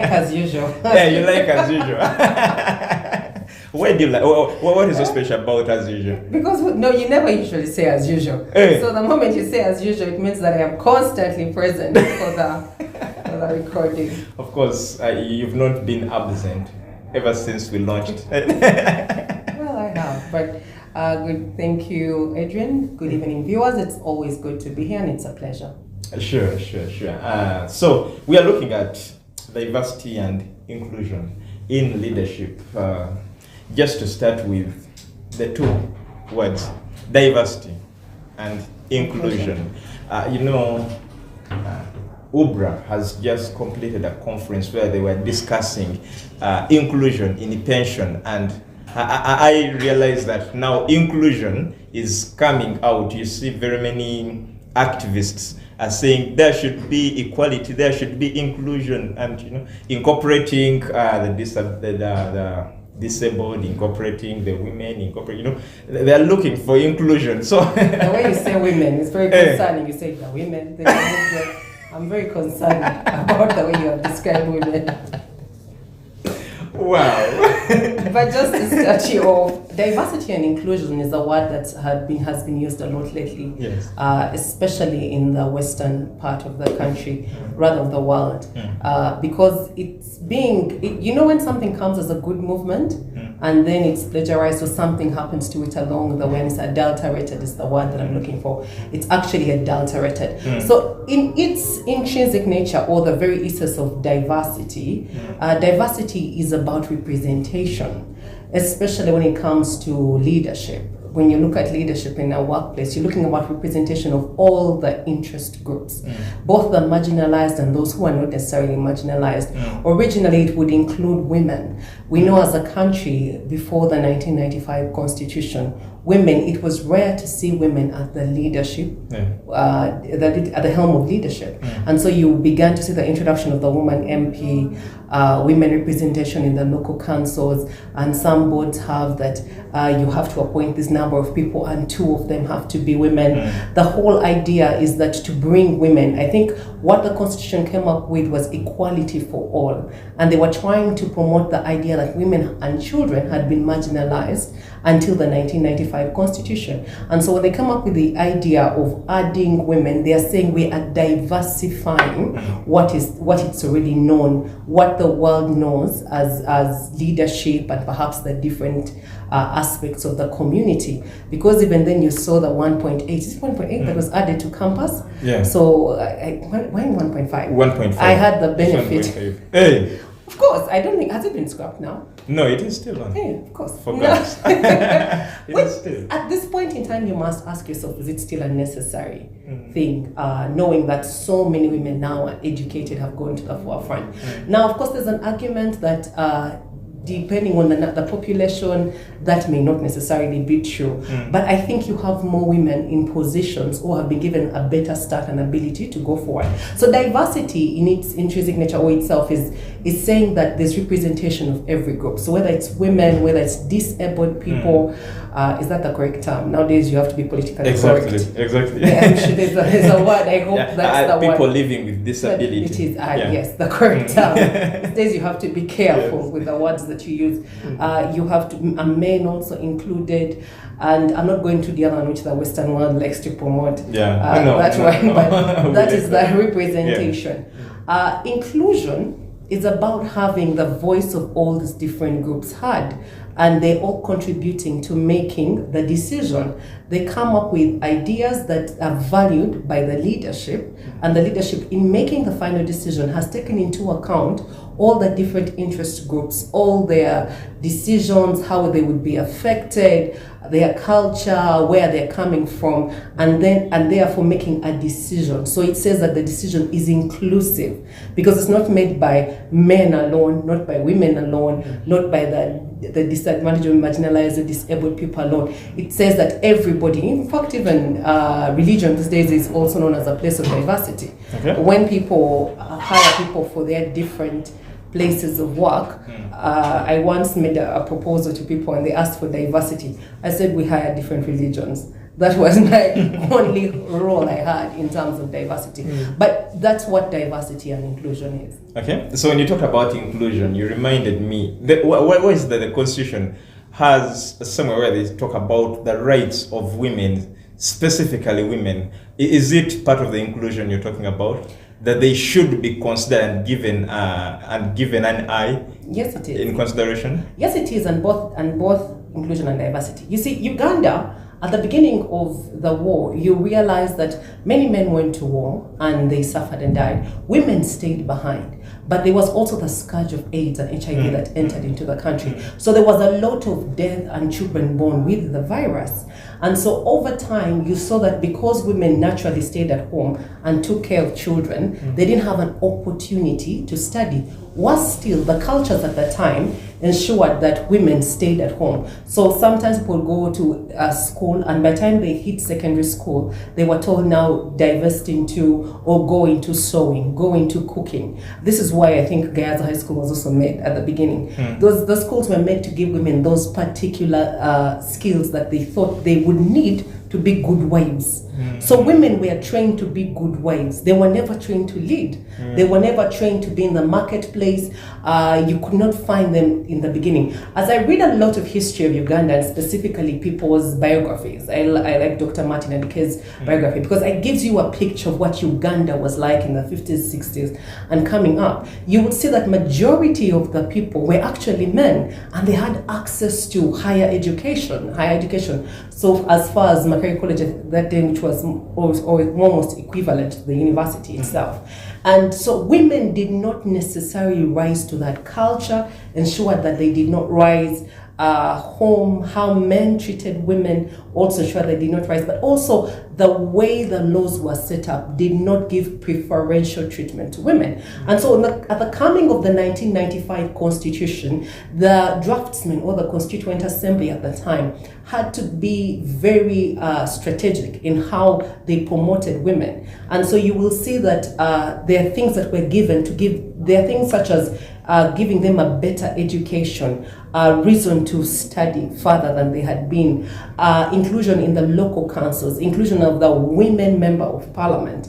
As usual. Yeah, you like as usual. Why do you like? What is so special about as usual? Because no, you never usually say as usual. Hey. So the moment you say as usual, it means that I am constantly present for the recording. Of course, you've not been absent ever since we launched. Well, I have, but good. Thank you, Adrian. Good evening, viewers. It's always good to be here, and it's a pleasure. Sure. So we are looking at diversity and inclusion in leadership. Just to start with the two words, diversity and inclusion. UBRA has just completed a conference where they were discussing inclusion in pension, and I realized that now inclusion is coming out. You see very many activists are saying there should be equality, there should be inclusion, and incorporating the disabled, incorporating the women, they are looking for inclusion. So the way you say women is very concerning. You say the women, I'm very concerned about the way you have described women. Wow. But just to start you off, diversity and inclusion is a word that has been used a lot lately, yes. Especially in the western part of the country, rather of the world, because it's when something comes as a good movement, and then it's plagiarized or something happens to it along the way, and it's adulterated is the word that I'm looking for. It's actually adulterated. So in its intrinsic nature, or the very essence of diversity, diversity is about representation, especially when it comes to leadership. When you look at leadership in a workplace, you're looking about representation of all the interest groups, both the marginalized and those who are not necessarily marginalized. Originally, it would include women. We know as a country, before the 1995 Constitution, it was rare to see women at the leadership, at the helm of leadership. And so you began to see the introduction of the woman MP, women representation in the local councils, and some boards have that you have to appoint this number of people and 2 of them have to be women. The whole idea is that to bring women, I think what the Constitution came up with was equality for all. And they were trying to promote the idea that women and children had been marginalized until the 1995 Constitution. And so when they come up with the idea of adding women, they are saying we are diversifying what it's already known, what the world knows as leadership, and perhaps the different aspects of the community. Because even then you saw the 1.8 that was added to campus. Yeah. So why 1.5? 1.5. I had the benefit. 1.5. Hey. Of course, I don't think, has it been scrapped now? No, it is still on. Yeah, of course. For girls. It is still. At this point in time, you must ask yourself, is it still a necessary thing? Knowing that so many women now are educated, have gone to the forefront. Now, of course, there's an argument that depending on the population, that may not necessarily be true. But I think you have more women in positions or have been given a better start and ability to go forward. So diversity in its intrinsic nature or itself is saying that there's representation of every group. So whether it's women, whether it's disabled people, is that the correct term? Nowadays you have to be politically correct. Exactly. Yeah, I'm sure there's a word. I hope that's the word. People living with disability. It is, yes, the correct term. These days you have to be careful with the words that you use. You have to, men also included, and I'm not going to the other one which the Western world likes to promote. But that is the representation. Inclusion is about having the voice of all these different groups heard, and they're all contributing to making the decision. They come up with ideas that are valued by the leadership, and the leadership in making the final decision has taken into account all the different interest groups, all their decisions, how they would be affected, their culture, where they're coming from, and therefore making a decision. So it says that the decision is inclusive because it's not made by men alone, not by women alone, not by the disadvantaged or marginalized or disabled people alone. It says that everybody, in fact even religion these days is also known as a place of diversity. Okay. When people hire people for their different places of work, I once made a proposal to people and they asked for diversity. I said we hire different religions. That was my only role I had in terms of diversity. But that's what diversity and inclusion is. Okay, so when you talk about inclusion, you reminded me, what is that the Constitution has somewhere where they talk about the rights of women, specifically women. Is it part of the inclusion you're talking about? That they should be considered and given an eye? Yes, it is. In consideration? Yes, it is, and both inclusion and diversity. You see, Uganda, at the beginning of the war, you realize that many men went to war and they suffered and died. Women stayed behind. But there was also the scourge of AIDS and HIV that entered into the country. So there was a lot of death and children born with the virus. And so over time, you saw that because women naturally stayed at home and took care of children, they didn't have an opportunity to study. Worse still, the cultures at the time ensured that women stayed at home. So sometimes people go to school, and by the time they hit secondary school, they were told now divest into or go into sewing, go into cooking. This is why I think Gayaza High School was also made at the beginning. Those schools were made to give women those particular skills that they thought they would need to be good wives. So women were trained to be good wives. They were never trained to lead. They were never trained to be in the marketplace. You could not find them in the beginning. As I read a lot of history of Uganda, and specifically people's biographies, I like Dr. Martin Andike's biography, because it gives you a picture of what Uganda was like in the 50s, 60s, and coming up. You would see that majority of the people were actually men, and they had access to higher education. So as far as Makerere College at that day, which was almost equivalent to the university itself. And so women did not necessarily rise to that culture, ensured that they did not rise home, how men treated women, also sure they did not rise, but also the way the laws were set up did not give preferential treatment to women. And so at the coming of the 1995 Constitution, the draftsmen or the Constituent Assembly at the time had to be very strategic in how they promoted women. And so you will see that there are things that were given to give, there are things such as giving them a better education, reason to study further than they had been, inclusion in the local councils, inclusion of the women member of parliament.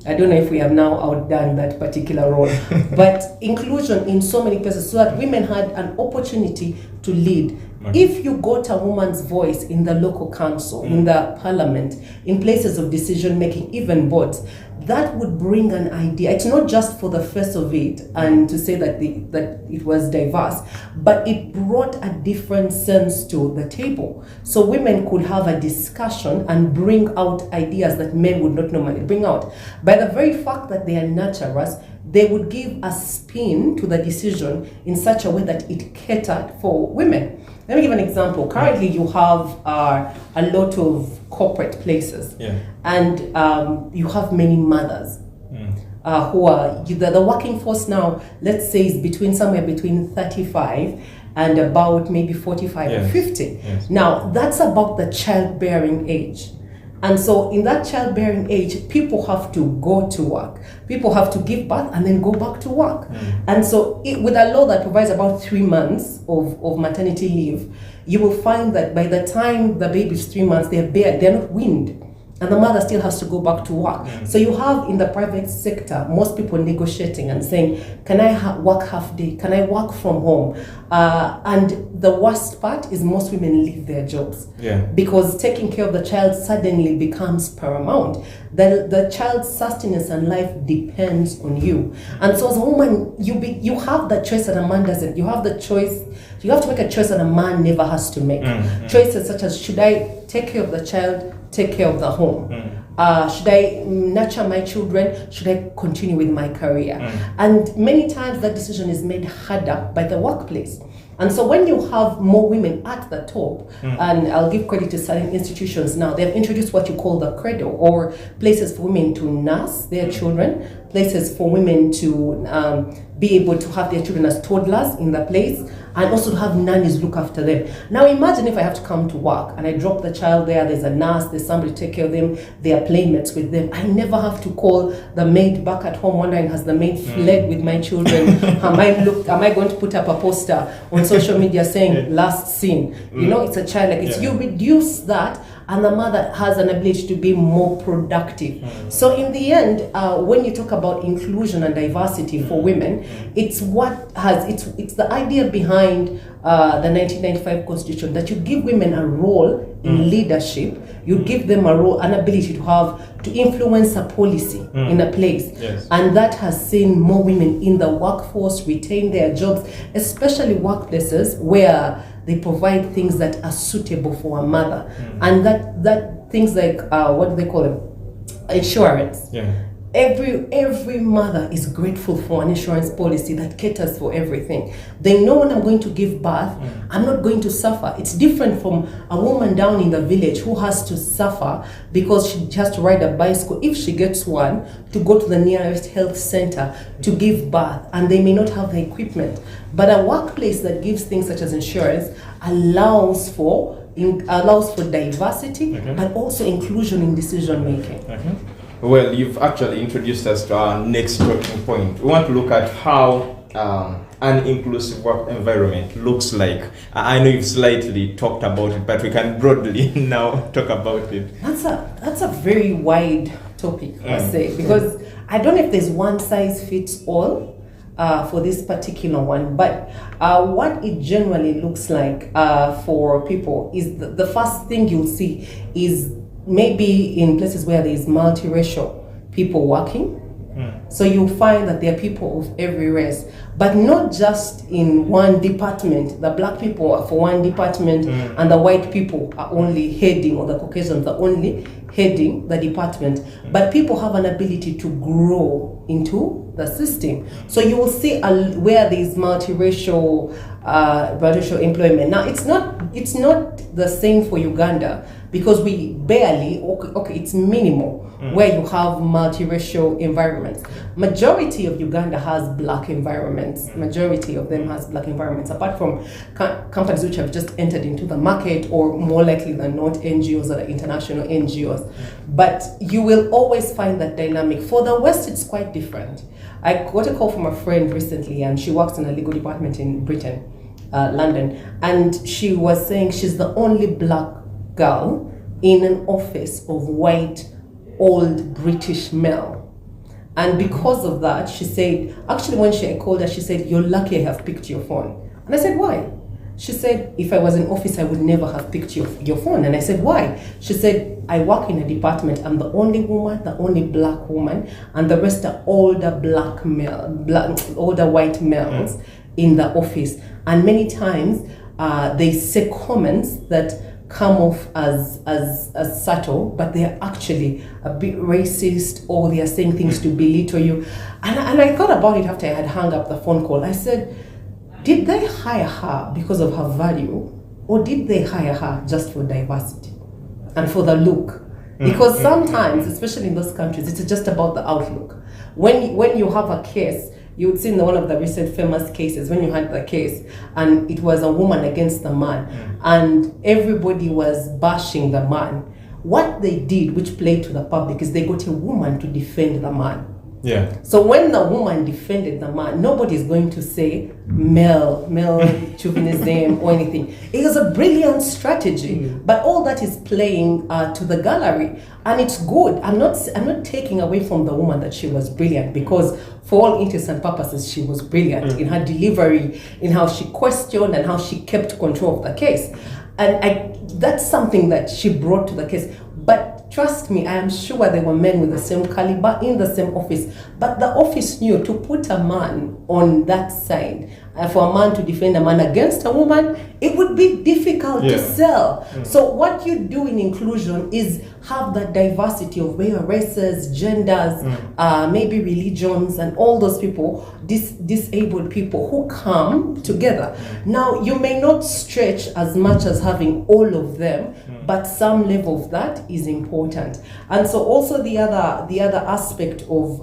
I don't know if we have now outdone that particular role, but inclusion in so many places so that women had an opportunity to lead. If you got a woman's voice in the local council, in the parliament, in places of decision making, even boards, that would bring an idea. It's not just for the face of it and to say that it was diverse, but it brought a different sense to the table. So women could have a discussion and bring out ideas that men would not normally bring out. By the very fact that they are nurturers, they would give a spin to the decision in such a way that it catered for women. Let me give an example. Currently, you have a lot of corporate places, and you have many mothers who are the working force now. Let's say is somewhere between 35 and about maybe 45 or 50. Now that's about the childbearing age. And so in that childbearing age, people have to go to work. People have to give birth and then go back to work. And so with a law that provides about 3 months of maternity leave, you will find that by the time the baby is 3 months, they're not weaned. And the mother still has to go back to work. So you have in the private sector, most people negotiating and saying, can I work half day? Can I work from home? And the worst part is most women leave their jobs. Because taking care of the child suddenly becomes paramount. The child's sustenance and life depends on you. And so as a woman, you have the choice that a man doesn't. You have the choice. You have to make a choice that a man never has to make. Choices such as, should I take care of the child, take care of the home? Should I nurture my children? Should I continue with my career? And many times that decision is made harder by the workplace. And so when you have more women at the top, and I'll give credit to certain institutions now, they've introduced what you call the cradle, or places for women to nurse their children, places for women to be able to have their children as toddlers in the place, and also to have nannies look after them. Now imagine if I have to come to work and I drop the child there's a nurse, there's somebody to take care of them, there are playmates with them. I never have to call the maid back at home wondering, has the maid fled with my children? Am I going to put up a poster on social media saying last seen? You know, it's a child, you reduce that, and the mother has an ability to be more productive. So in the end, when you talk about inclusion and diversity for women, it's the idea behind the 1995 Constitution, that you give women a role in leadership, you give them a role, an ability to influence a policy in a place. Yes. And that has seen more women in the workforce retain their jobs, especially workplaces where they provide things that are suitable for a mother. And that things like, what do they call them? Insurance. Yeah. Every mother is grateful for an insurance policy that caters for everything. They know when I'm going to give birth, I'm not going to suffer. It's different from a woman down in the village who has to suffer because she has to ride a bicycle, if she gets one, to go to the nearest health center to give birth, and they may not have the equipment. But a workplace that gives things such as insurance allows for diversity, but also inclusion in decision making. Well, you've actually introduced us to our next talking point. We want to look at how an inclusive work environment looks like. I know you've slightly talked about it, but we can broadly now talk about it. That's a very wide topic, I say, because I don't know if there's one size fits all for this particular one, but what it generally looks like for people is the first thing you'll see is maybe in places where there is multiracial people working. So you'll find that there are people of every race, but not just in one department. The black people are for one department, and the white people are only heading, or the Caucasians are only heading the department. But people have an ability to grow into the system. So you will see where there is multiracial employment. Now it's not the same for Uganda, because we barely, it's minimal where you have multiracial environments. Majority of Uganda has black environments. Majority of them has black environments, apart from companies which have just entered into the market, or more likely than not NGOs that are international NGOs. But you will always find that dynamic. For the West, it's quite different. I got a call from a friend recently, and she works in a legal department in Britain, London, and she was saying she's the only black girl in an office of white, old British male. And because of that, she said, actually when I called her, she said, "You're lucky I have picked your phone." And I said, "Why?" She said, "If I was in office, I would never have picked your phone." And I said, "Why?" She said, "I work in a department. I'm the only woman, the only black woman, and the rest are older older white males in the office. And many times they say comments that come off as subtle, but they're actually a bit racist, or they are saying things to belittle you." And I thought about it after I had hung up the phone call. I said, did they hire her because of her value, or did they hire her just for diversity and for the look? Because sometimes, especially in those countries, it's just about the outlook. When you have a case, you would see in one of the recent famous cases, when you had the case, and it was a woman against the man, and everybody was bashing the man. What they did, which played to the public, is they got a woman to defend the man. Yeah. So when the woman defended the man, nobody is going to say male chauvinism or anything. It was a brilliant strategy, but all that is playing to the gallery, and it's good. I'm not taking away from the woman that she was brilliant, because for all intents and purposes, she was brilliant in her delivery, in how she questioned and how she kept control of the case. And that's something that she brought to the case. But trust me, I am sure there were men with the same caliber in the same office. But the office knew to put a man on that side. For a man to defend a man against a woman, it would be difficult to sell. So what you do in inclusion is have that diversity of races, genders, maybe religions, and all those people, disabled people who come together. Now, you may not stretch as much as having all of them, but some level of that is important. And so also the other aspect of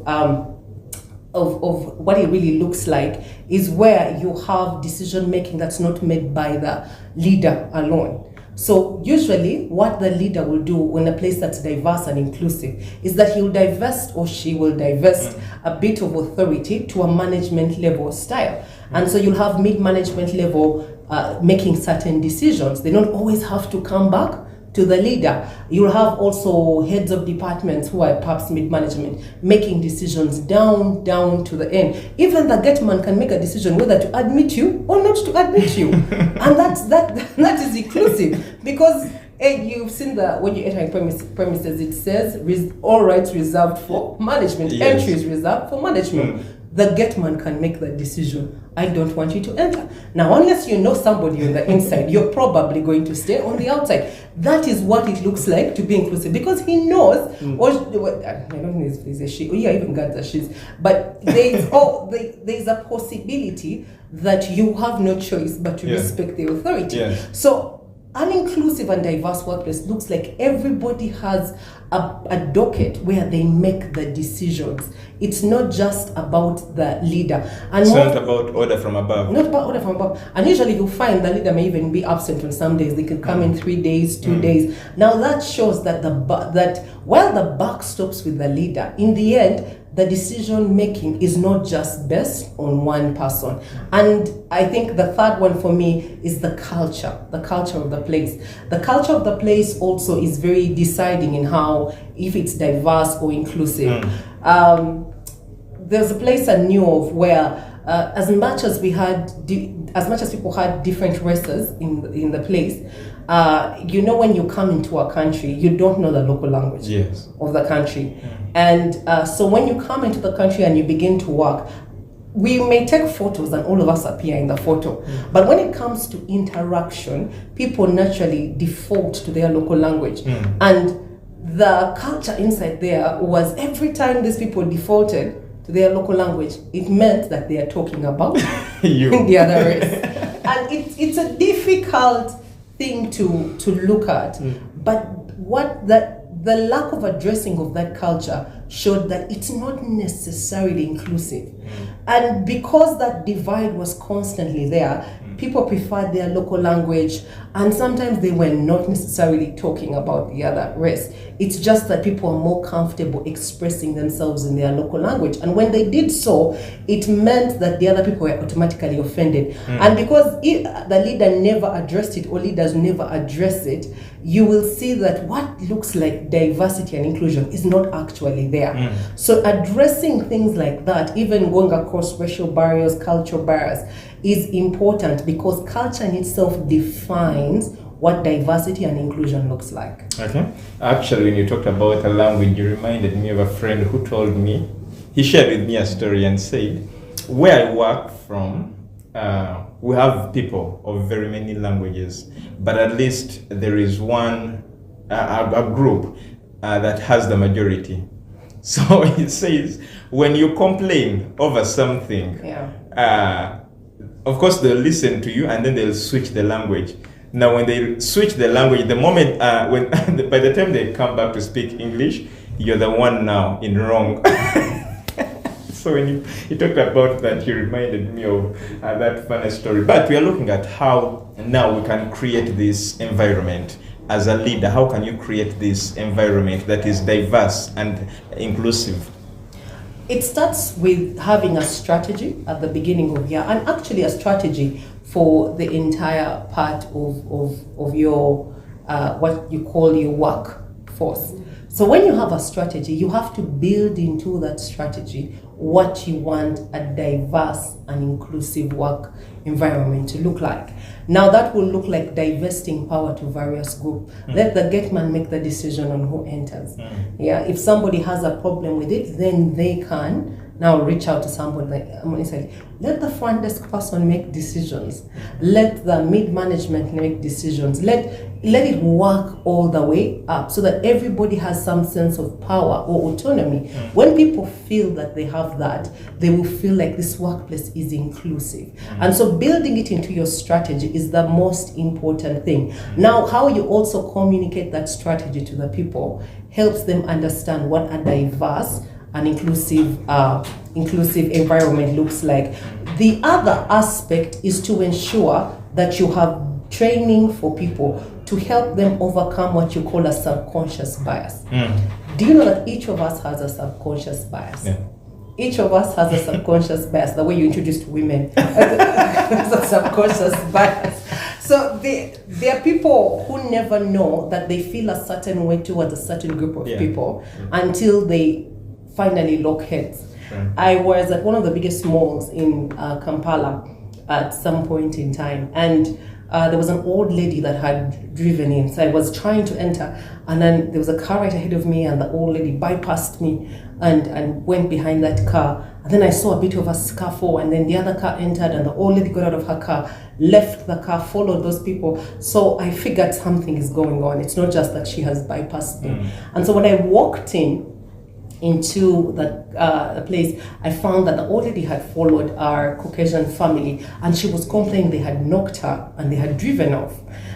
what it really looks like is where you have decision making that's not made by the leader alone. So usually what the leader will do in a place that's diverse and inclusive is that he'll divest, or she will divest a bit of authority to a management level style. And so you'll have mid-management level making certain decisions. They don't always have to come back to the leader. You'll have also heads of departments who are perhaps mid-management making decisions down to the end. Even the gateman can make a decision whether to admit you or not to admit you. And that is inclusive, because you've seen that when you enter in premises, it says all rights reserved for management. Yes. Entry is reserved for management. The gateman can make the decision. I don't want you to enter. Now, unless you know somebody on the inside, you're probably going to stay on the outside. That is what it looks like to be inclusive, because he knows, I don't know if he's a she, or even God that she's, but there's a possibility that you have no choice but to respect the authority. Yes. So, an inclusive and diverse workplace looks like everybody has a docket where they make the decisions. It's not just about the leader. And it's not about order from above. Not about order from above. And usually you find the leader may even be absent on some days. They can come in 3 days, 2 days. Now that shows that that while the buck stops with the leader, in the end, the decision making is not just based on one person. And I think the third one for me is the culture of the place. The culture of the place also is very deciding in how, if it's diverse or inclusive. There's a place I knew of where as much as people had different races in the place, when you come into a country, you don't know the local language of the country. And so when you come into the country and you begin to work, we may take photos and all of us appear in the photo. But when it comes to interaction, people naturally default to their local language. And the culture inside there was, every time these people defaulted to their local language, it meant that they are talking about the other race. And it's a difficult thing to look at. But what the lack of addressing of that culture showed that it's not necessarily inclusive. And because that divide was constantly there, people preferred their local language, and sometimes they were not necessarily talking about the other race. It's just that people are more comfortable expressing themselves in their local language. And when they did so, it meant that the other people were automatically offended. And because the leader never addressed it, or leaders never address it, you will see that what looks like diversity and inclusion is not actually there. So addressing things like that, even going across racial barriers, cultural barriers, is important, because culture in itself defines what diversity and inclusion looks like. Okay. Actually, when you talked about a language, you reminded me of a friend who told me, he shared with me a story and said, where I work from, we have people of very many languages, but at least there is one, a group that has the majority. So he says, when you complain over something, of course they'll listen to you and then they'll switch the language. Now when they switch the language, the moment, by the time they come back to speak English, you're the one now in wrong. So when you talked about that, you reminded me of that funny story. But we are looking at how now we can create this environment. As a leader, how can you create this environment that is diverse and inclusive? It starts with having a strategy at the beginning of year, and actually a strategy for the entire part of your what you call your workforce. So when you have a strategy, you have to build into that strategy what you want a diverse and inclusive work environment to look like. Now that will look like divesting power to various groups. Let the gateman make the decision on who enters. If somebody has a problem with it, then they can now reach out to somebody let the front desk person make decisions. Let the mid-management make decisions. Let it work all the way up so that everybody has some sense of power or autonomy. When people feel that they have that, they will feel like this workplace is inclusive. And so building it into your strategy is the most important thing. Now, how you also communicate that strategy to the people helps them understand what a diverse and inclusive environment looks like. The other aspect is to ensure that you have training for people to help them overcome what you call a subconscious bias. Do you know that each of us has a subconscious bias? Each of us has a subconscious bias. The way you introduced women, it's a subconscious bias. So there are people who never know that they feel a certain way towards a certain group of people until they finally lock heads. I was at one of the biggest malls in Kampala at some point in time, and there was an old lady that had driven in. So I was trying to enter, and then there was a car right ahead of me, and the old lady bypassed me and went behind that car. And then I saw a bit of a scuffle, and then the other car entered, and the old lady got out of her car, left the car, followed those people. So I figured something is going on. It's not just that she has bypassed me. And so when I walked into the place, I found that the old lady had followed our Caucasian family, and she was complaining they had knocked her and they had driven off,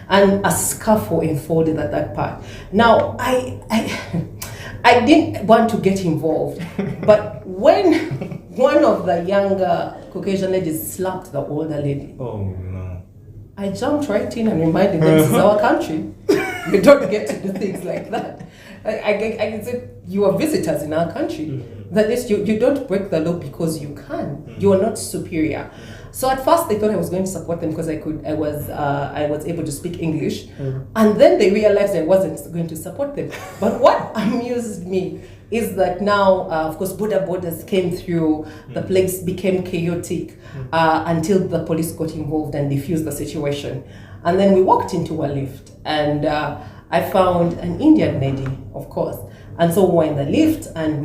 and a scuffle unfolded at that part. Now, I didn't want to get involved, but when one of the younger Caucasian ladies slapped the older lady, oh no, I jumped right in and reminded them, this is our country. You don't get to do things like that. I said, you are visitors in our country. That is, you don't break the law because you can. You are not superior. So at first they thought I was going to support them because I was able to speak English, and then they realized I wasn't going to support them. But what amused me is that now, of course, borders came through. The place became chaotic until the police got involved and diffused the situation. And then we walked into a lift, and I found an Indian lady, of course. And so we were in the lift, and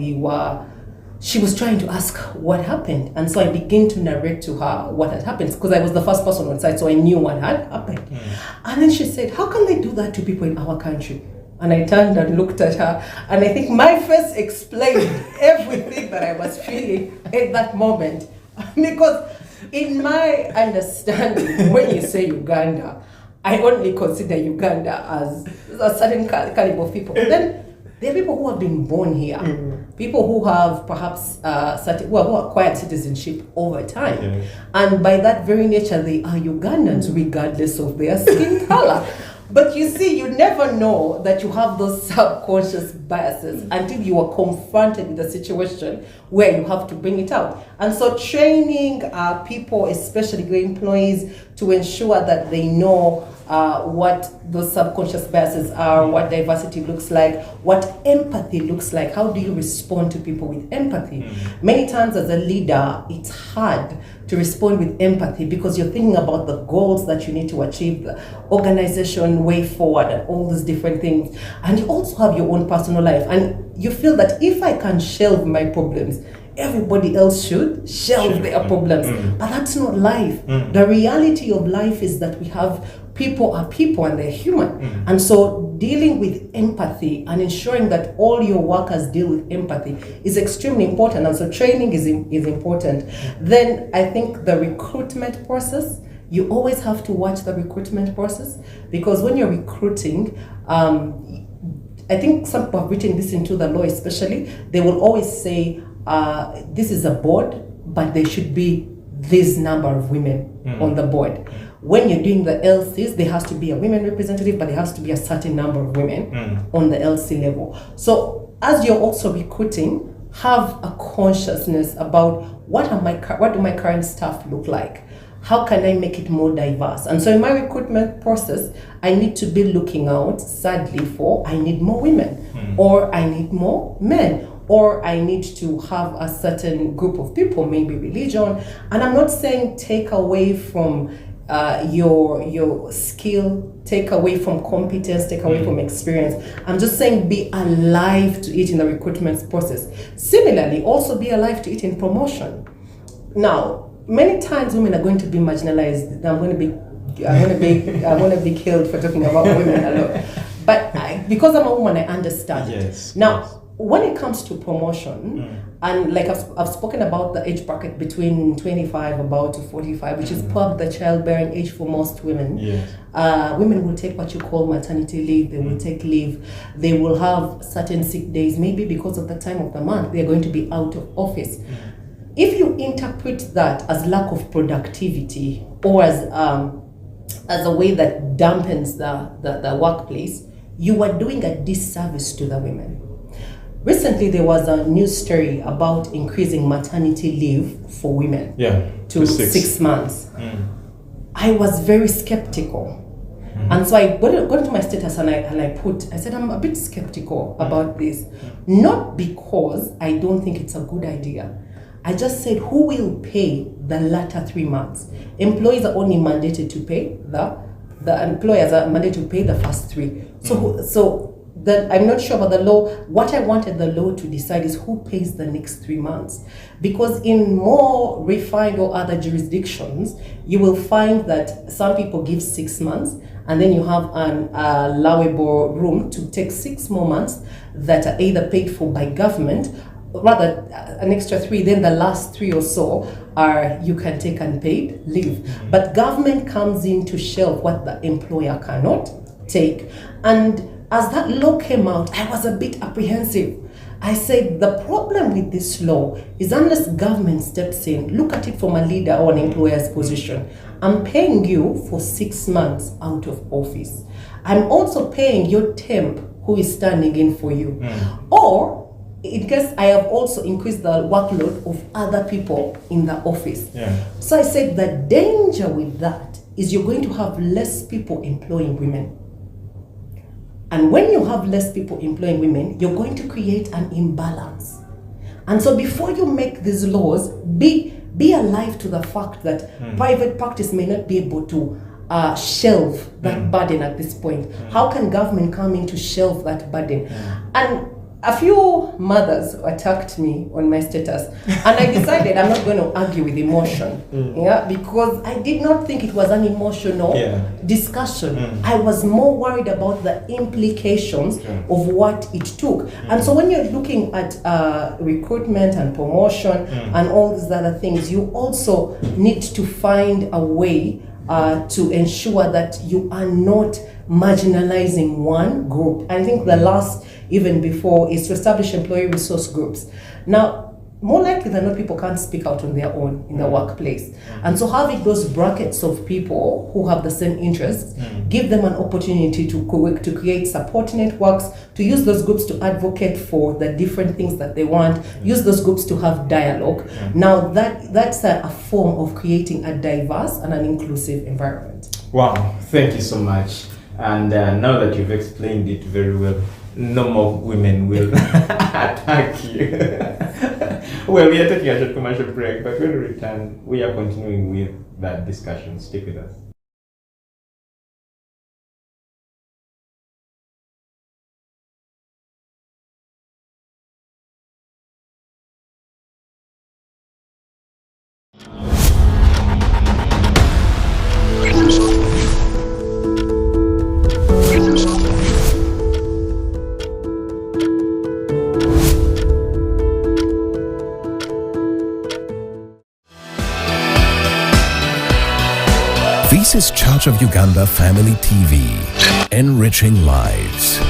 she was trying to ask what happened. And so I began to narrate to her what had happened, because I was the first person on site, so I knew what had happened. And then she said, how can they do that to people in our country? And I turned and looked at her, and I think my face explained everything that I was feeling at that moment. Because in my understanding, when you say Uganda, I only consider Uganda as a certain caliber of people. And then there are people who have been born here, people who have perhaps who acquired citizenship over time. And by that very nature, they are Ugandans regardless of their skin color. But you see, you never know that you have those subconscious biases until you are confronted with a situation where you have to bring it out. And so training people, especially your employees, to ensure that they know what those subconscious biases are, what diversity looks like, what empathy looks like. How do you respond to people with empathy? Many times as a leader, it's hard to respond with empathy because you're thinking about the goals that you need to achieve, the organization way forward, and all these different things. And you also have your own personal life. And you feel that if I can shelve my problems, everybody else should shelve their problems. But that's not life. The reality of life is that we have people are people and they're human. And so dealing with empathy and ensuring that all your workers deal with empathy is extremely important. And so training is important. Then I think the recruitment process, you always have to watch the recruitment process, because when you're recruiting, I think some people have written this into the law especially, they will always say, this is a board, but there should be this number of women on the board. When you're doing the LCs, there has to be a women representative, but there has to be a certain number of women on the LC level. So as you're also recruiting, have a consciousness about what do my current staff look like? How can I make it more diverse? And so in my recruitment process, I need to be looking out, sadly, for I need more women, or I need more men, or I need to have a certain group of people, maybe religion. And I'm not saying take away from your skill, take away from competence, take away from experience. I'm just saying be alive to it in the recruitment process. Similarly, also be alive to it in promotion. Now, many times women are going to be marginalized. I'm going to be killed for talking about women a lot. But because I'm a woman, I understand. Yes. Now, when it comes to promotion, and like I've spoken about the age bracket between 25 about to 45, which is probably the childbearing age for most women. Yes. Women will take what you call maternity leave. They will take leave. They will have certain sick days, maybe because of the time of the month. They are going to be out of office. If you interpret that as lack of productivity or as a way that dampens the workplace, you are doing a disservice to the women. Recently, there was a news story about increasing maternity leave for women to 6 months. I was very skeptical. And so I got into my status and I said, I'm a bit skeptical about this. Not because I don't think it's a good idea. I just said, who will pay the latter 3 months? Employees are only mandated to pay the employers are mandated to pay the first 3. I'm not sure about the law. What I wanted the law to decide is who pays the next 3 months. Because in more refined or other jurisdictions, you will find that some people give 6 months, and then you have an allowable room to take 6 more months that are either paid for by government, rather an extra 3, then the last 3 or so are you can take unpaid leave. But government comes in to shelve what the employer cannot take. And as that law came out, I was a bit apprehensive. I said, the problem with this law is unless government steps in, look at it from a leader or an employer's position. I'm paying you for 6 months out of office. I'm also paying your temp who is standing in for you. Or in case I have also increased the workload of other people in the office. So I said the danger with that is you're going to have less people employing women. And when you have less people employing women, you're going to create an imbalance. And so before you make these laws, be alive to the fact that private practice may not be able to shelve that burden at this point. How can government come in to shelve that burden? And a few mothers attacked me on my status, and I decided I'm not going to argue with emotion, because I did not think it was an emotional discussion. I was more worried about the implications of what it took. And so when you're looking at recruitment and promotion and all these other things, you also need to find a way to ensure that you are not marginalizing one group. I think the last, even before, is to establish employee resource groups. Now, more likely than not, people can't speak out on their own in the workplace. And so having those brackets of people who have the same interests, give them an opportunity to create support networks, to use those groups to advocate for the different things that they want, use those groups to have dialogue. Now, that's a form of creating a diverse and an inclusive environment. Wow, thank you so much. And now that you've explained it very well, no more women will attack you. Well, we are taking a short commercial break, but when we return, we are continuing with that discussion. Stick with us. This is Church of Uganda Family TV, enriching lives.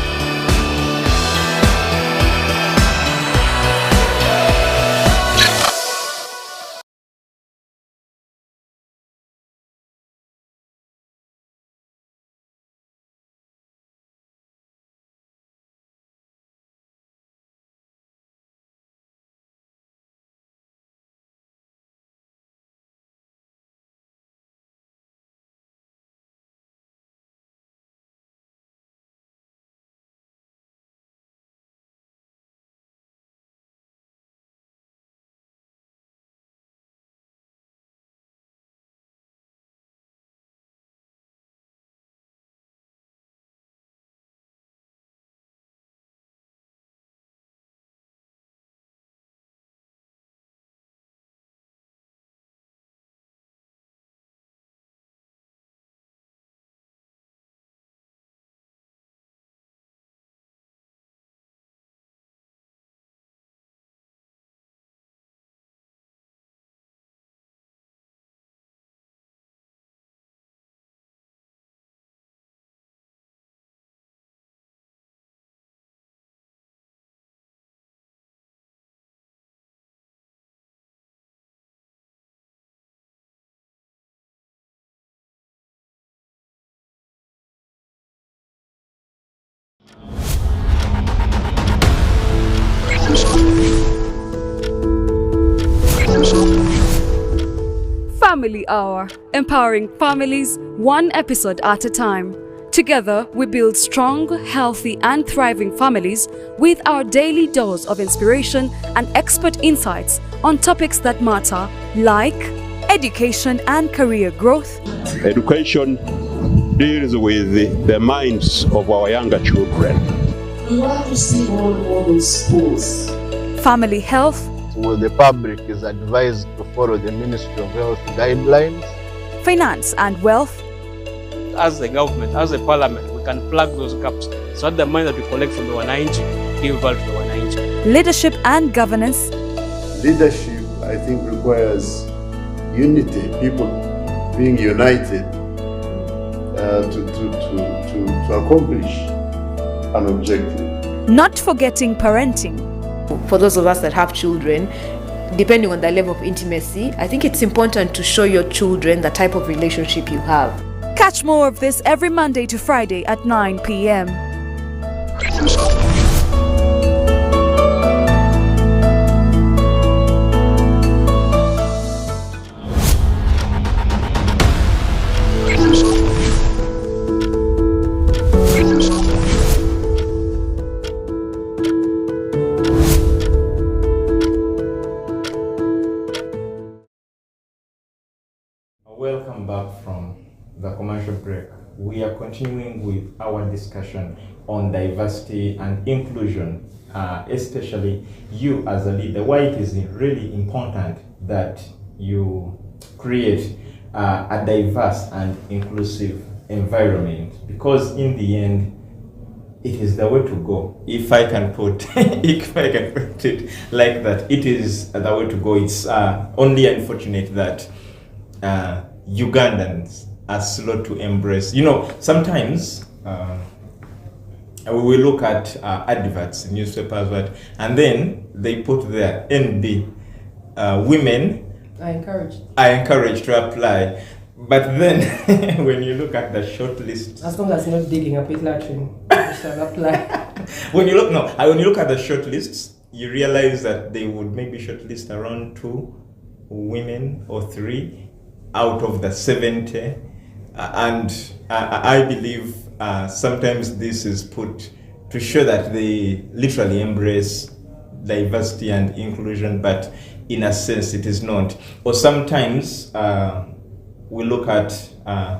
Family Hour, empowering families one episode at a time. Together, we build strong, healthy, and thriving families with our daily dose of inspiration and expert insights on topics that matter, like education and career growth. Education deals with the minds of our younger children. We want to see all in schools. Family health. Well, the public is advised to follow the Ministry of Health guidelines. Finance and wealth. As the government, as a parliament, we can plug those gaps so that the money that we collect from the wananchi give value to the wananchi. Leadership and governance. Leadership, I think, requires unity, people being united to accomplish an objective. Not forgetting parenting. For those of us that have children, depending on the level of intimacy, I think it's important to show your children the type of relationship you have. Catch more of this every Monday to Friday at 9 p.m. Welcome back from the commercial break. We are continuing with our discussion on diversity and inclusion, especially you as a leader, why it is really important that you create a diverse and inclusive environment, because in the end, it is the way to go. If I can put it like that, it is the way to go. It's only unfortunate that Ugandans are slow to embrace. You know, sometimes we will look at adverts, newspapers, and then they put their NB. Women are encouraged to apply. But then, when you look at the short list, as long as you're not digging a pit latrine, you shall apply. when you look at the short lists, you realize that they would maybe shortlist around 2 women or 3 out of the 70, and I believe sometimes this is put to show that they literally embrace diversity and inclusion, but in a sense it is not. Or sometimes we look at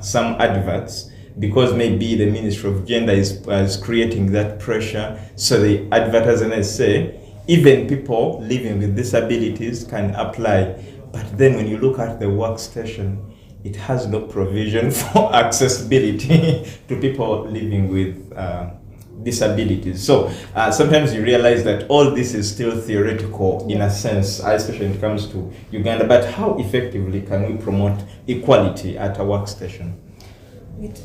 some adverts, because maybe the Ministry of Gender is creating that pressure, so they advertise and they say even people living with disabilities can apply. But then when you look at the workstation, it has no provision for accessibility to people living with disabilities. So sometimes you realize that all this is still theoretical in a sense, especially when it comes to Uganda. But how effectively can we promote equality at a workstation?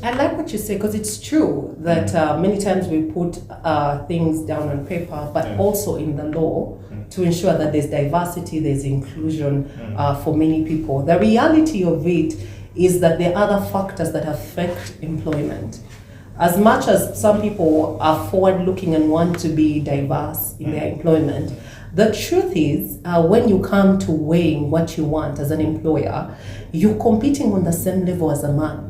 I like what you say, because it's true that many times we put things down on paper, but also in the law, to ensure that there's diversity, there's inclusion for many people. The reality of it is that there are other factors that affect employment. As much as some people are forward-looking and want to be diverse in their employment, the truth is, when you come to weighing what you want as an employer, you're competing on the same level as a man.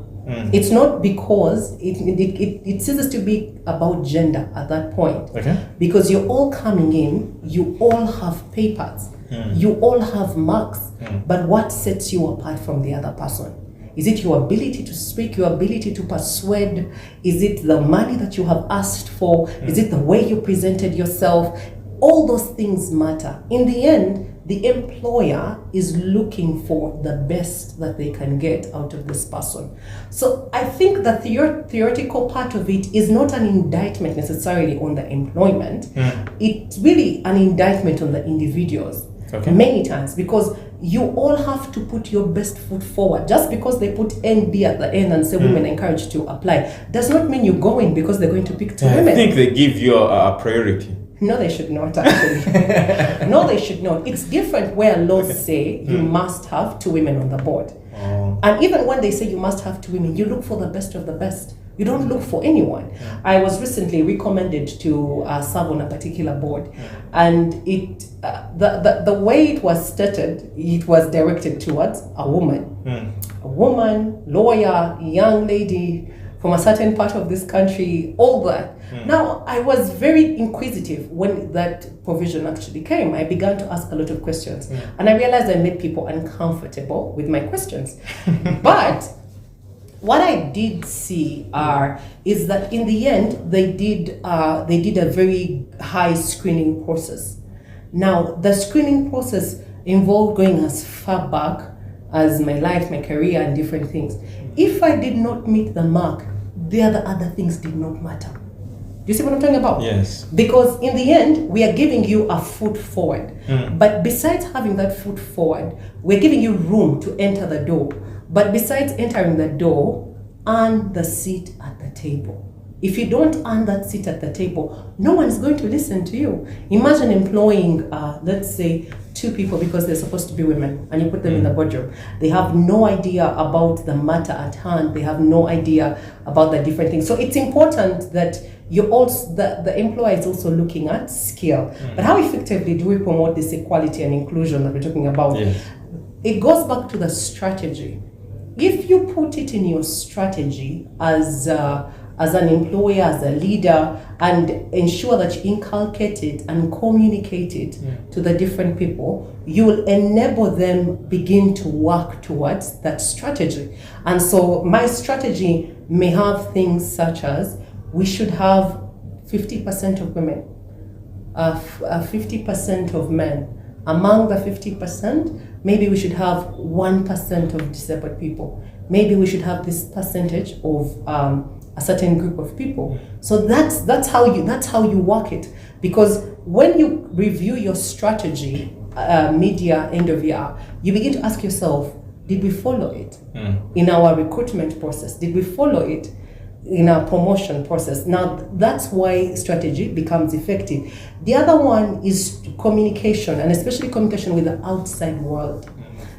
It's not, because it ceases to be about gender at that point. Because you're all coming in, you all have papers, you all have marks, but what sets you apart from the other person? Is it your ability to speak, your ability to persuade? Is it the money that you have asked for? Is it the way you presented yourself? All those things matter. In the end, the employer is looking for the best that they can get out of this person. So I think the theoretical part of it is not an indictment necessarily on the employment. It's really an indictment on the individuals. Many times, because you all have to put your best foot forward. Just because they put NB at the end and say women are encouraged to apply, does not mean you go in because they're going to pick 2 women. I think they give you a priority. No, they should not, actually. No, they should not. It's different where laws say you must have 2 women on the board. And even when they say you must have 2 women, you look for the best of the best. You don't look for anyone. I was recently recommended to serve on a particular board, and it the way it was stated, it was directed towards a woman. A woman, lawyer, young lady from a certain part of this country, all that. Now, I was very inquisitive when that provision actually came. I began to ask a lot of questions, and I realized I made people uncomfortable with my questions. But what I did see is that in the end, they did a very high screening process. Now, the screening process involved going as far back as my life, my career, and different things. If I did not meet the mark, the other things did not matter. You see what I'm talking about? Yes. Because in the end, we are giving you a foot forward. But besides having that foot forward, we're giving you room to enter the door. But besides entering the door, earn the seat at the table. If you don't earn that seat at the table, no one is going to listen to you. Imagine employing, let's say, 2 people because they're supposed to be women, and you put them in the boardroom. They have no idea about the matter at hand. They have no idea about the different things. So it's important that the employer is also looking at skill. But how effectively do we promote this equality and inclusion that we're talking about? Yes. It goes back to the strategy. If you put it in your strategy as an employer, as a leader, and ensure that you inculcate it and communicate it to the different people, you will enable them begin to work towards that strategy. And so my strategy may have things such as we should have 50% of women, 50% of men. Among the 50%, maybe we should have 1% of disabled people. Maybe we should have this percentage of a certain group of people. So that's how you work it. Because when you review your strategy, media end of year, you begin to ask yourself, did we follow it in our recruitment process? Did we follow it in our promotion process? Now, that's why strategy becomes effective. The other one is communication, and especially communication with the outside world.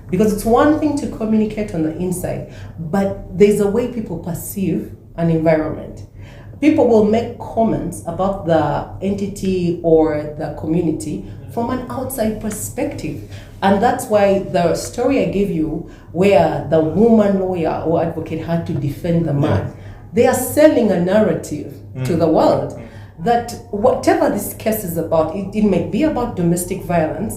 Because it's one thing to communicate on the inside, but there's a way people perceive an environment. People will make comments about the entity or the community from an outside perspective. And that's why the story I gave you, where the woman lawyer or advocate had to defend the man, they are selling a narrative to the world that whatever this case is about, it may be about domestic violence,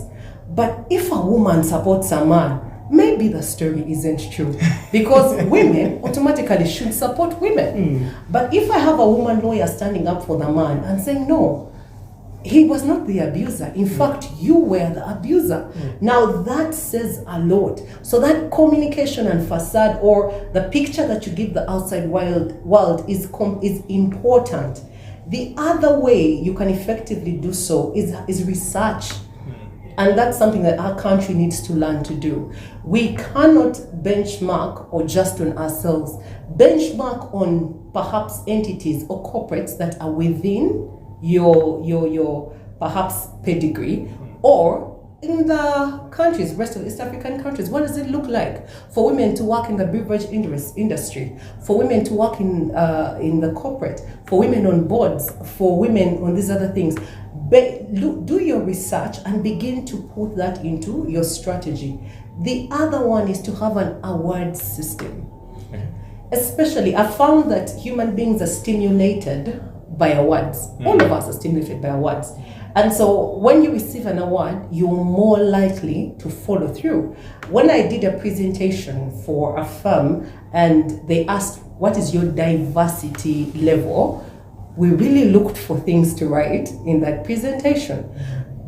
but if a woman supports a man, maybe the story isn't true, because women automatically should support women. But if I have a woman lawyer standing up for the man and saying, no, he was not the abuser, in fact, you were the abuser. Now that says a lot. So that communication and facade, or the picture that you give the outside world is important. The other way you can effectively do so is research. And that's something that our country needs to learn to do. We cannot benchmark or just on ourselves. Benchmark on perhaps entities or corporates that are within your perhaps pedigree, or in the countries, rest of East African countries, what does it look like for women to work in the beverage industry, for women to work in the corporate, for women on boards, for women on these other things? Do your research and begin to put that into your strategy. The other one is to have an award system. Especially, I found that human beings are stimulated by awards. All of us are stimulated by awards. And so when you receive an award, you're more likely to follow through. When I did a presentation for a firm and they asked, what is your diversity level? We really looked for things to write in that presentation.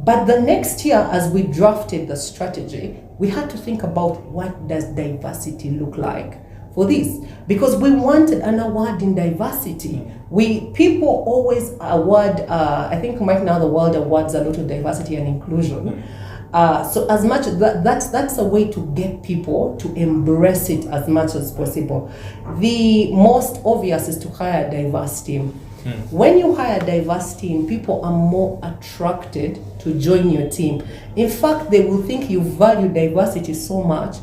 But the next year, as we drafted the strategy, we had to think about what does diversity look like for this, because we wanted an award in diversity. People always award, I think right now the world awards a lot of diversity and inclusion. So as much as that's a way to get people to embrace it as much as possible. The most obvious is to hire a diverse team. When you hire a diverse team, people are more attracted to join your team. In fact, they will think you value diversity so much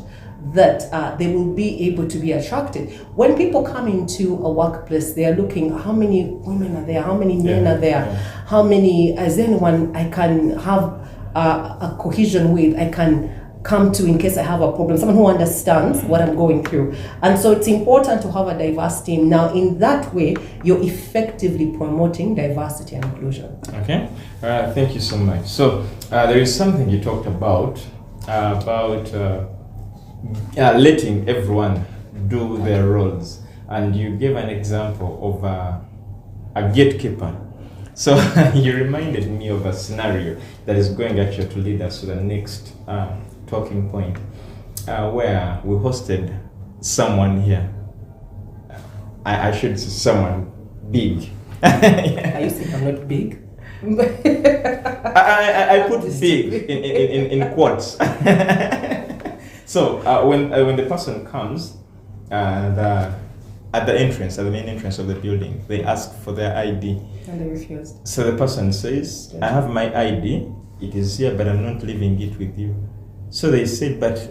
that they will be able to be attracted. When people come into a workplace, they are looking, how many women are there? How many men are there? How many, as anyone I can have a cohesion with, I can come to in case I have a problem, someone who understands what I'm going through. And so it's important to have a diverse team. Now, in that way, you're effectively promoting diversity and inclusion. Okay, thank you so much. So there is something you talked about letting everyone do their roles. And you gave an example of a gatekeeper. So you reminded me of a scenario that is going actually to lead us to the next talking point, where we hosted someone here. I should say someone big. Are you saying I'm not big? I put big in quotes. So when the person comes, at the entrance, at the main entrance of the building, they ask for their ID. And they refused. So the person says, I have my ID, it is here, but I'm not leaving it with you. So they said, but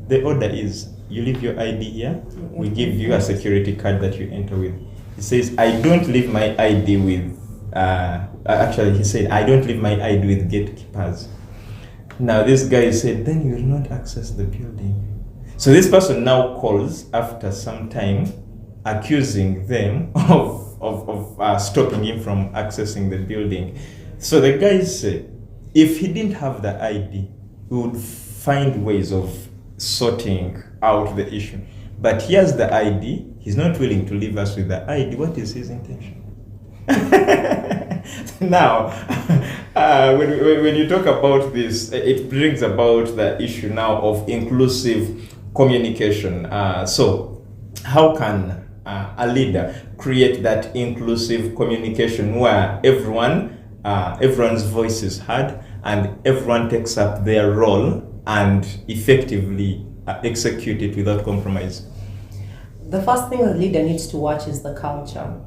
the order is, you leave your ID here, we give you a security card that you enter with. He says, I don't leave my ID with, actually he said, I don't leave my ID with gatekeepers. Now this guy said, then you will not access the building. So this person now calls after some time, accusing them of stopping him from accessing the building. So the guy said, if he didn't have the ID, we would find ways of sorting out the issue. But he has the ID, he's not willing to leave us with the ID. What is his intention? Now, when you talk about this, it brings about the issue now of inclusive communication. So how can a leader create that inclusive communication where everyone's voice is heard and everyone takes up their role and effectively execute it without compromise? The first thing a leader needs to watch is the culture,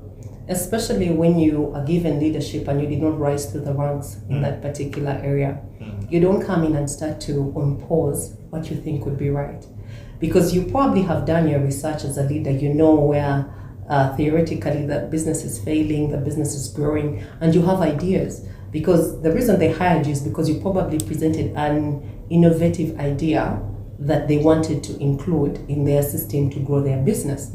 especially when you are given leadership and you did not rise through the ranks in that particular area. You don't come in and start to impose what you think would be right. Because you probably have done your research as a leader, you know where theoretically the business is failing, the business is growing, and you have ideas. Because the reason they hired you is because you probably presented an innovative idea that they wanted to include in their system to grow their business.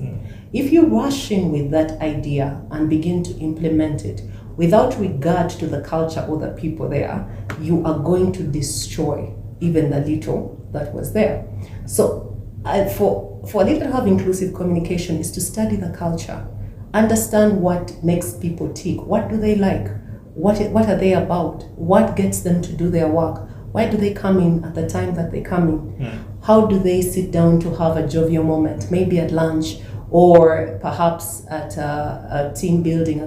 If you rush in with that idea and begin to implement it without regard to the culture or the people there, you are going to destroy even the little that was there. So for a leader to have inclusive communication is to study the culture, understand what makes people tick, what do they like, what are they about, what gets them to do their work, why do they come in at the time that they come in, how do they sit down to have a jovial moment, maybe at lunch or perhaps at a team building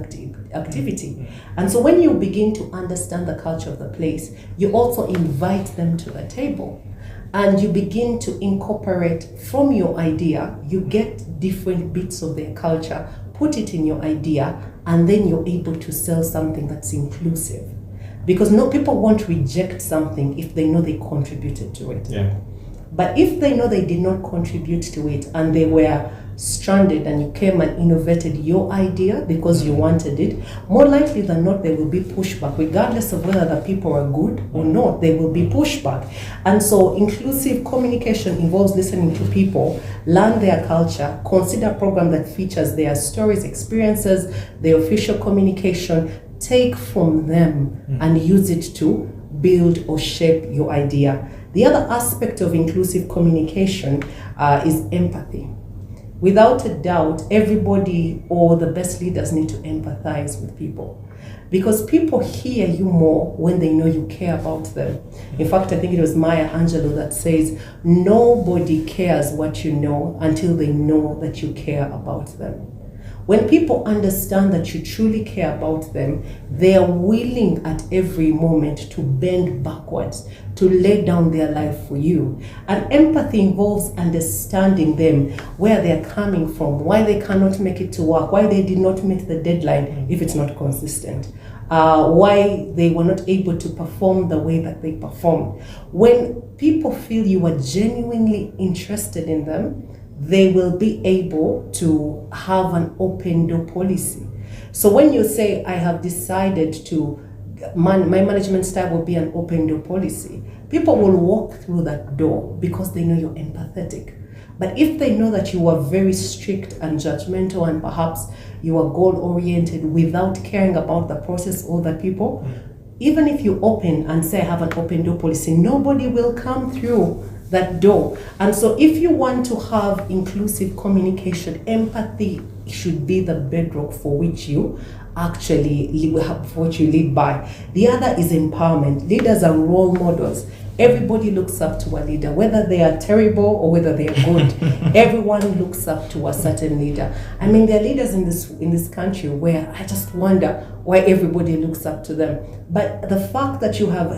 activity. And so when you begin to understand the culture of the place, you also invite them to the table. And you begin to incorporate from your idea, you get different bits of their culture, put it in your idea, and then you're able to sell something that's inclusive. Because no, people won't reject something if they know they contributed to it. Yeah. But if they know they did not contribute to it and they were stranded and you came and innovated your idea because you wanted it, more likely than not there will be pushback. Regardless of whether the people are good or not, there will be pushback. And so inclusive communication involves listening to people, learn their culture, consider a program that features their stories, experiences, their official communication, take from them and use it to build or shape your idea. The other aspect of inclusive communication is empathy. Without a doubt, everybody or the best leaders need to empathize with people, because people hear you more when they know you care about them. In fact, I think it was Maya Angelou that says, nobody cares what you know until they know that you care about them. When people understand that you truly care about them, they are willing at every moment to bend backwards, to lay down their life for you. And empathy involves understanding them, where they're coming from, why they cannot make it to work, why they did not meet the deadline if it's not consistent, why they were not able to perform the way that they performed. When people feel you are genuinely interested in them, they will be able to have an open door policy. So when you say, I have decided to my management style will be an open door policy. People will walk through that door because they know you're empathetic. But if they know that you are very strict and judgmental and perhaps you are goal-oriented without caring about the process or the people, even if you open and say, I have an open door policy, nobody will come through that door. And so if you want to have inclusive communication, empathy should be the bedrock for which you actually lead by. The other is empowerment. Leaders are role models. Everybody looks up to a leader, whether they are terrible or whether they are good. Everyone looks up to a certain leader. I mean, there are leaders in this country where I just wonder why everybody looks up to them. But the fact that you have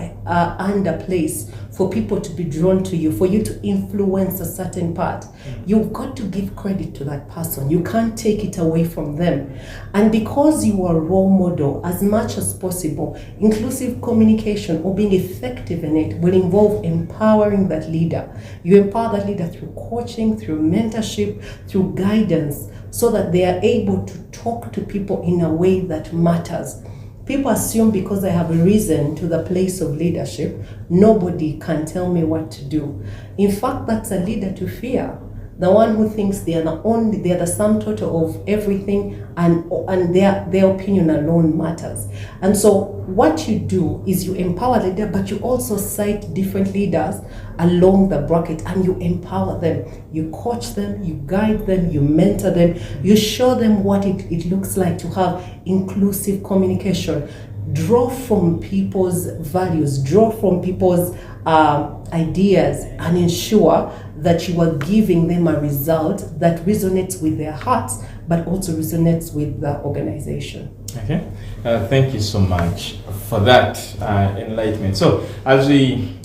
earned a place for people to be drawn to you, for you to influence a certain part, you've got to give credit to that person. You can't take it away from them. And because you are a role model, as much as possible, inclusive communication or being effective in it will involve empowering that leader. You empower that leader through coaching, through mentorship, through guidance, so that they are able to talk to people in a way that matters. People assume because they have risen to the place of leadership, nobody can tell me what to do. In fact, that's a leader to fear. The one who thinks they are the sum total of everything, and their opinion alone matters. And so what you do is you empower the leader, but you also cite different leaders along the bracket and you empower them. You coach them, you guide them, you mentor them, you show them what it looks like to have inclusive communication. Draw from people's values, draw from people's ideas, and ensure that you are giving them a result that resonates with their hearts, but also resonates with the organization. Okay, thank you so much for that enlightenment. So, as we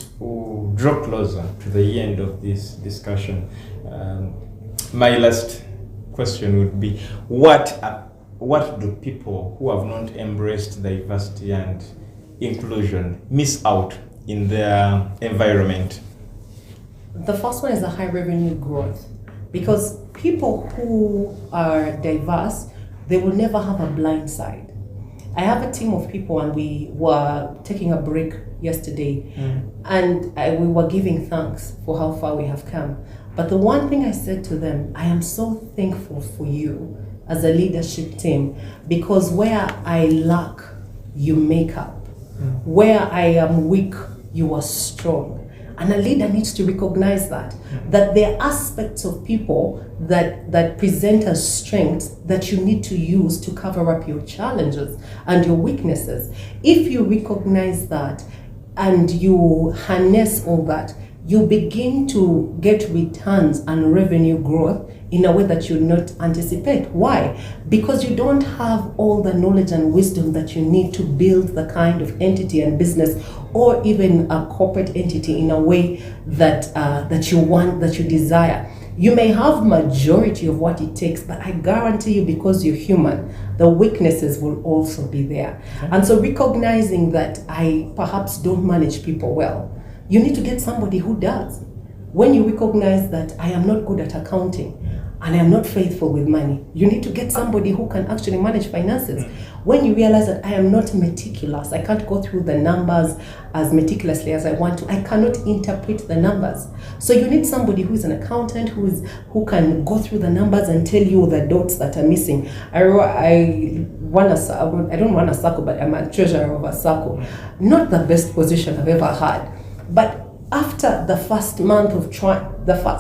draw closer to the end of this discussion, my last question would be, what do people who have not embraced diversity and inclusion miss out in their environment? The first one is the high revenue growth, because people who are diverse, they will never have a blind side. I have a team of people and we were taking a break yesterday and we were giving thanks for how far we have come. But the one thing I said to them, I am so thankful for you as a leadership team, because where I lack, you make up. Where I am weak, you are strong. And a leader needs to recognize that there are aspects of people that present as strengths that you need to use to cover up your challenges and your weaknesses. If you recognize that and you harness all that, you begin to get returns and revenue growth in a way that you not anticipate. Why? Because you don't have all the knowledge and wisdom that you need to build the kind of entity and business, or even a corporate entity, in a way that that you want, that you desire. You may have majority of what it takes, but I guarantee you, because you're human, the weaknesses will also be there. And so recognizing that I perhaps don't manage people well, you need to get somebody who does. When you recognize that I am not good at accounting and I am not faithful with money, you need to get somebody who can actually manage finances. When you realize that I am not meticulous, I can't go through the numbers as meticulously as I want to, I cannot interpret the numbers. So you need somebody who is an accountant, who can go through the numbers and tell you the dots that are missing. I don't run a circle, but I'm a treasurer of a circle. Not the best position I've ever had. But after the first month of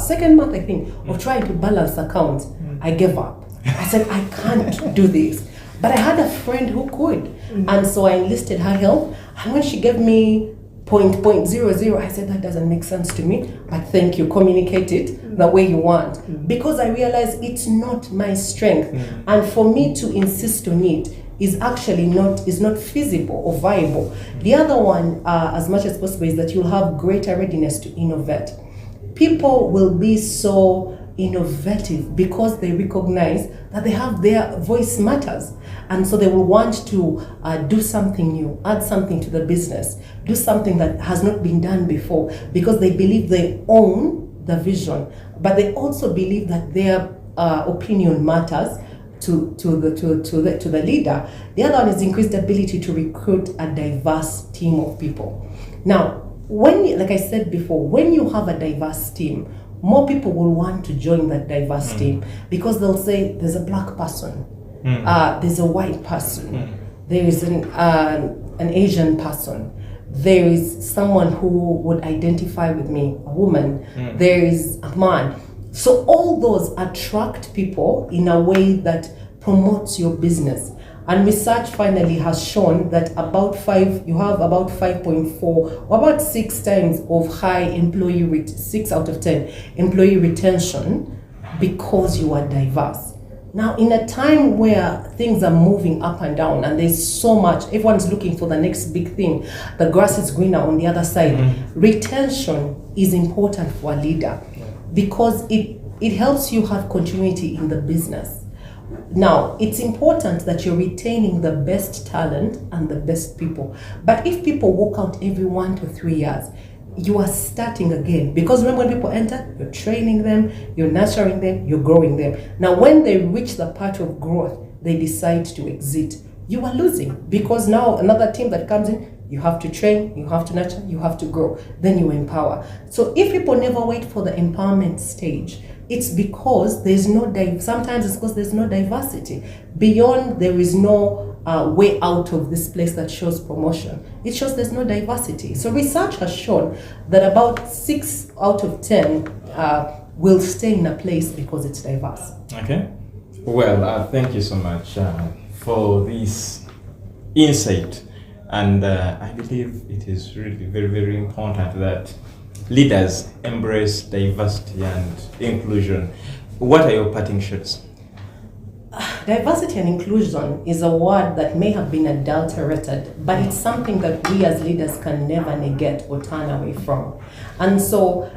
second month, I think, of trying to balance accounts, I gave up. I said, I can't do this. But I had a friend who could. And so I enlisted her help. And when she gave me 0.00, I said, that doesn't make sense to me, but thank you, communicate it the way you want. Because I realized it's not my strength. And for me to insist on it is actually not feasible or viable. The other one, as much as possible, is that you'll have greater readiness to innovate. People will be so innovative because they recognize that they have their voice matters. And so they will want to do something new, add something to the business, do something that has not been done before, because they believe they own the vision, but they also believe that their opinion matters to the leader. The other one is increased ability to recruit a diverse team of people. Now, like I said before, when you have a diverse team, more people will want to join that diverse team, because they'll say there's a black person, there's a white person, there is an Asian person, there is someone who would identify with me, a woman, there is a man. So all those attract people in a way that promotes your business. And research finally has shown that you have about 5.4 or about 6 times of high employee 6 out of 10 employee retention because you are diverse. Now, in a time where things are moving up and down and there's so much, everyone's looking for the next big thing, the grass is greener on the other side, retention is important for a leader because it helps you have continuity in the business. Now, it's important that you're retaining the best talent and the best people. But if people walk out every 1 to 3 years, you are starting again. Because remember, when people enter, you're training them, you're nurturing them, you're growing them. Now, when they reach the part of growth, they decide to exit. You are losing, because now another team that comes in, you have to train, you have to nurture, you have to grow. Then you empower. So if people never wait for the empowerment stage, it's because there's no sometimes it's because there's no diversity. Beyond, there is no way out of this place that shows promotion. It shows there's no diversity. So research has shown that about 6 out of 10 will stay in a place because it's diverse. Okay. Well, thank you so much for this insight. And I believe it is really very, very important that leaders embrace diversity and inclusion. What are your parting shots? Diversity and inclusion is a word that may have been adulterated, but it's something that we as leaders can never negate or turn away from. And so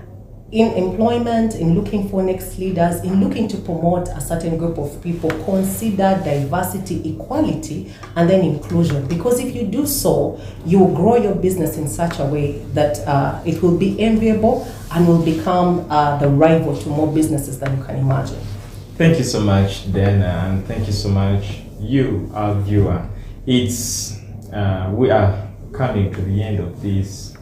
in employment, in looking for next leaders, in looking to promote a certain group of people, consider diversity, equality, and then inclusion. Because if you do so, you will grow your business in such a way that it will be enviable and will become the rival to more businesses than you can imagine. Thank you so much, Dana, and thank you so much, you, our viewer. It's we are coming to the end of this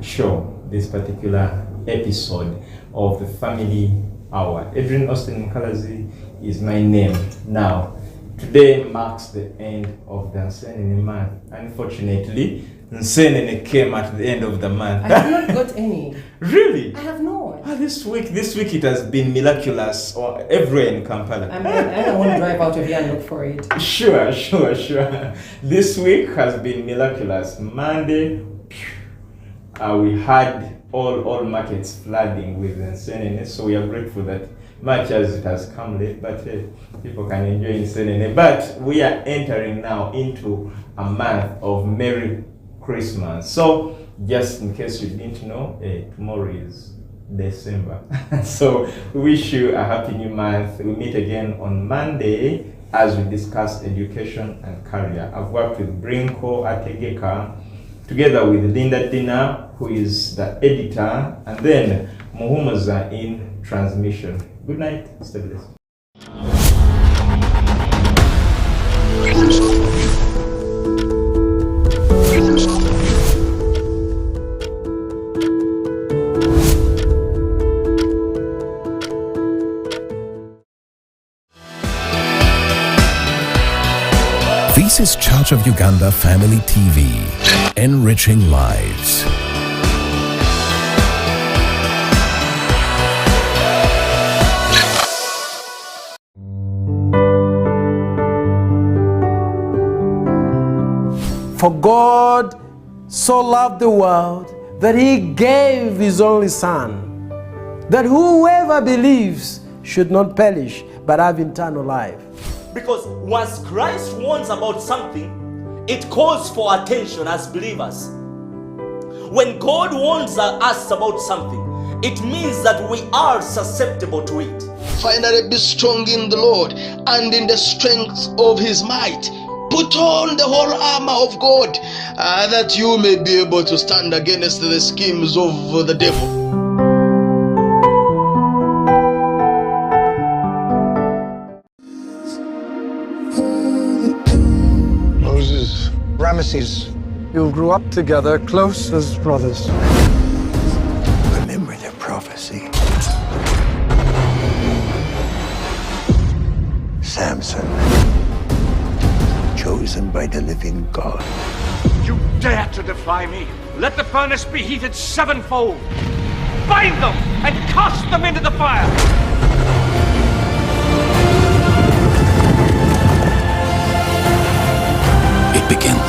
show, this particular episode of the Family Hour. Adrian Austin Nkalazi is my name. Now, today marks the end of the Nsenene month. Unfortunately, Nsenene came at the end of the month. I have not got any. Really? I have not. This week it has been miraculous everywhere in Kampala. I don't want to drive out of here and look for it. Sure. This week has been miraculous. Monday, we had all markets flooding with Nsenene, so we are grateful that much as it has come late, but people can enjoy Nsenene. But we are entering now into a month of Merry Christmas. So just in case you didn't know, tomorrow is December. So we wish you a happy new month. We meet again on Monday as we discuss education and career. I've worked with Brinko Ategeka, together with Linda Dina, who is the editor, and then Muhumuza in transmission. Good night, stay blessed. This is Church of Uganda Family TV, enriching lives. For God so loved the world that he gave his only Son, that whoever believes should not perish but have eternal life. Because once Christ warns about something, it calls for attention as believers. When God warns us about something, it means that we are susceptible to it. Finally, be strong in the Lord and in the strength of his might. Put on the whole armor of God, that you may be able to stand against the schemes of the devil. Ramesses, you grew up together, close as brothers. Remember their prophecy. Samson, chosen by the living God. You dare to defy me? Let the furnace be heated sevenfold. Bind them and cast them into the fire. It begins